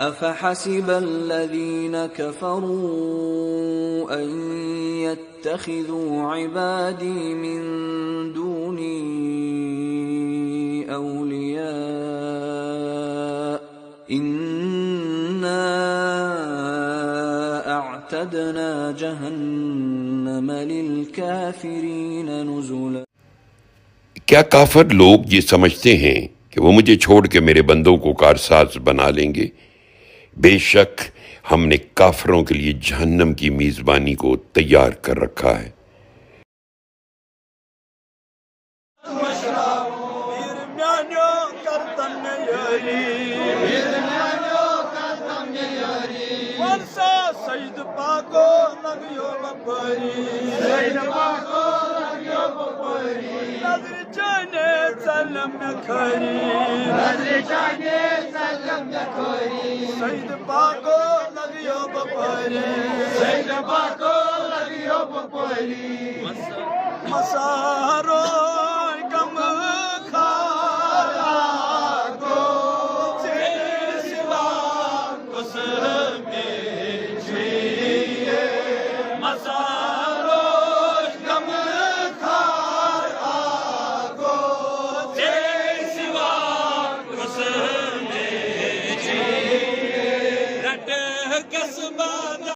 أفحسب الذين كفروا أن يتخذوا عبادي من دوني أولياء إنا أعتدنا جهنم للكافرين نزلا۔ کیا کافر لوگ یہ سمجھتے ہیں کہ وہ مجھے چھوڑ کے میرے بندوں کو کارساز بنا لیں گے؟ بے شک ہم نے کافروں کے لیے جہنم کی میزبانی کو تیار کر رکھا ہے۔ مسارو